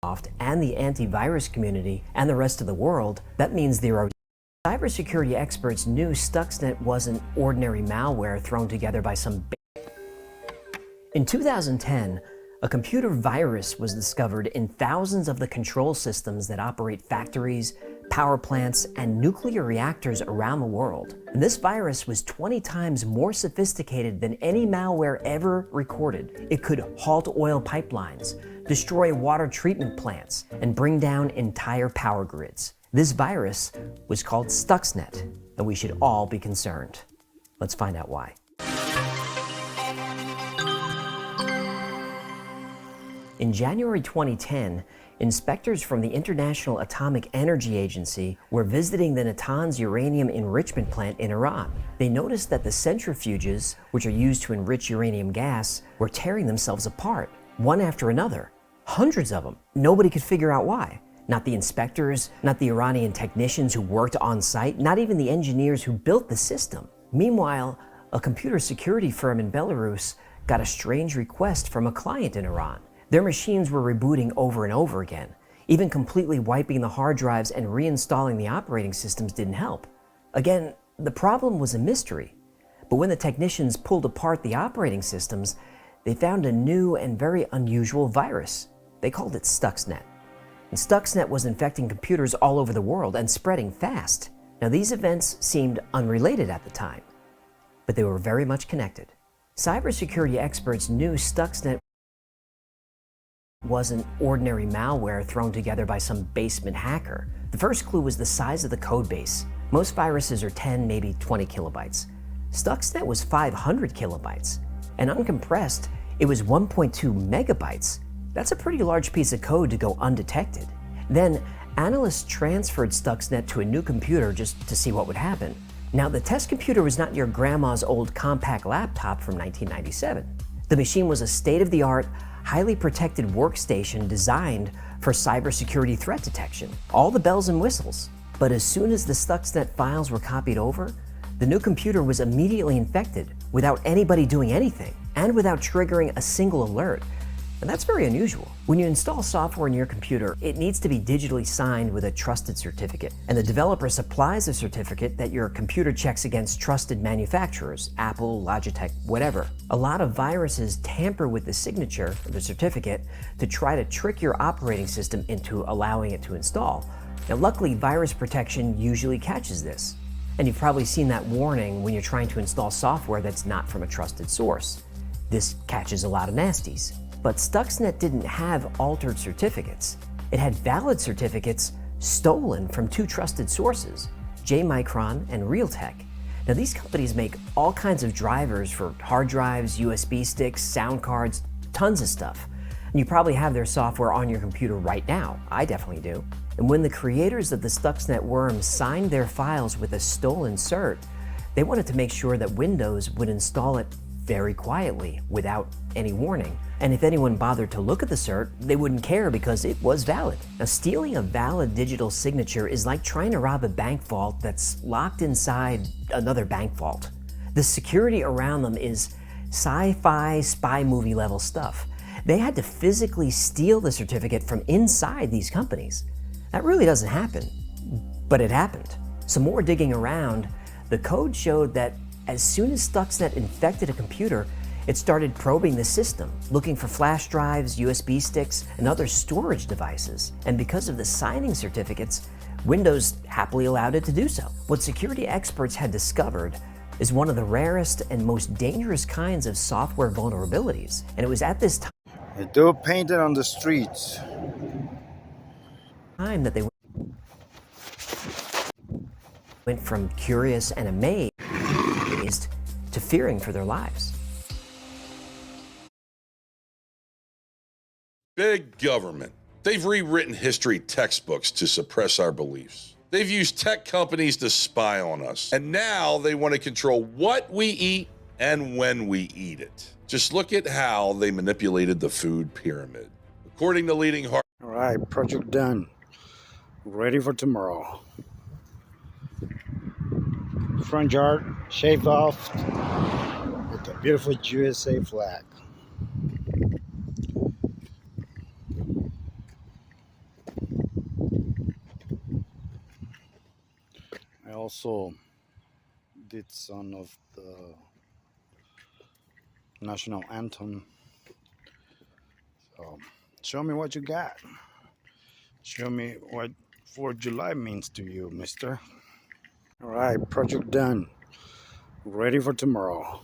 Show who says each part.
Speaker 1: and the antivirus community and the rest of the world, that means there are cybersecurity experts knew Stuxnet wasn't ordinary malware thrown together by some. In 2010, a computer virus was discovered in thousands of the control systems that operate factories, power plants, and nuclear reactors around the world. And this virus was 20 times more sophisticated than any malware ever recorded. It could halt oil pipelines, destroy water treatment plants, and bring down entire power grids. This virus was called Stuxnet, and we should all be concerned. Let's find out why. In January 2010, inspectors from the International Atomic Energy Agency were visiting the Natanz uranium enrichment plant in Iran. They noticed that the centrifuges, which are used to enrich uranium gas, were tearing themselves apart, one after another. Hundreds of them. Nobody could figure out why. Not the inspectors, not the Iranian technicians who worked on site, not even the engineers who built the system. Meanwhile, a computer security firm in Belarus got a strange request from a client in Iran. Their machines were rebooting over and over again. Even completely wiping the hard drives and reinstalling the operating systems didn't help. Again, the problem was a mystery. But when the technicians pulled apart the operating systems, they found a new and very unusual virus. They called it Stuxnet. And Stuxnet was infecting computers all over the world and spreading fast. Now, these events seemed unrelated at the time, but they were very much connected. Cybersecurity experts knew Stuxnet wasn't ordinary malware thrown together by some basement hacker. The first clue was the size of the code base. Most viruses are 10, maybe 20 kilobytes. Stuxnet was 500 kilobytes. And uncompressed, it was 1.2 megabytes. That's a pretty large piece of code to go undetected. Then, analysts transferred Stuxnet to a new computer just to see what would happen. Now, the test computer was not your grandma's old compact laptop from 1997. The machine was a state-of-the-art, highly protected workstation designed for cybersecurity threat detection. All the bells and whistles. But as soon as the Stuxnet files were copied over, the new computer was immediately infected without anybody doing anything and without triggering a single alert. And that's very unusual. When you install software in your computer, it needs to be digitally signed with a trusted certificate. And the developer supplies a certificate that your computer checks against trusted manufacturers, Apple, Logitech, whatever. A lot of viruses tamper with the signature of the certificate to try to trick your operating system into allowing it to install. Now, luckily, virus protection usually catches this. And you've probably seen that warning when you're trying to install software that's not from a trusted source. This catches a lot of nasties. But Stuxnet didn't have altered certificates. It had valid certificates stolen from two trusted sources, J-Micron and Realtek. Now, these companies make all kinds of drivers for hard drives, USB sticks, sound cards, tons of stuff. And you probably have their software on your computer right now. I definitely do. And when the creators of the Stuxnet worm signed their files with a stolen cert, they wanted to make sure that Windows would install it very quietly without any warning. And if anyone bothered to look at the cert, they wouldn't care because it was valid. Now, stealing a valid digital signature is like trying to rob a bank vault that's locked inside another bank vault. The security around them is sci-fi spy movie level stuff. They had to physically steal the certificate from inside these companies. That really doesn't happen, but it happened. Some more digging around, the code showed that as soon as Stuxnet infected a computer, it started probing the system, looking for flash drives, USB sticks, and other storage devices. And because of the signing certificates, Windows happily allowed it to do so. What security experts had discovered is one of the rarest and most dangerous kinds of software vulnerabilities. And it was at this
Speaker 2: They do paint it on the streets.
Speaker 1: time that they went from curious and amazed to fearing for their lives.
Speaker 3: Big government. They've rewritten history textbooks to suppress our beliefs. They've used tech companies to spy on us. And now they want to control what we eat and when we eat it. Just look at how they manipulated the food pyramid. According to leading
Speaker 2: All right, project done. Ready for tomorrow. Front yard shaved off with the beautiful USA flag. also did some of the national anthem. So show me what you got. Show me what 4th of July means to you, mister. All right, project done. Ready for tomorrow.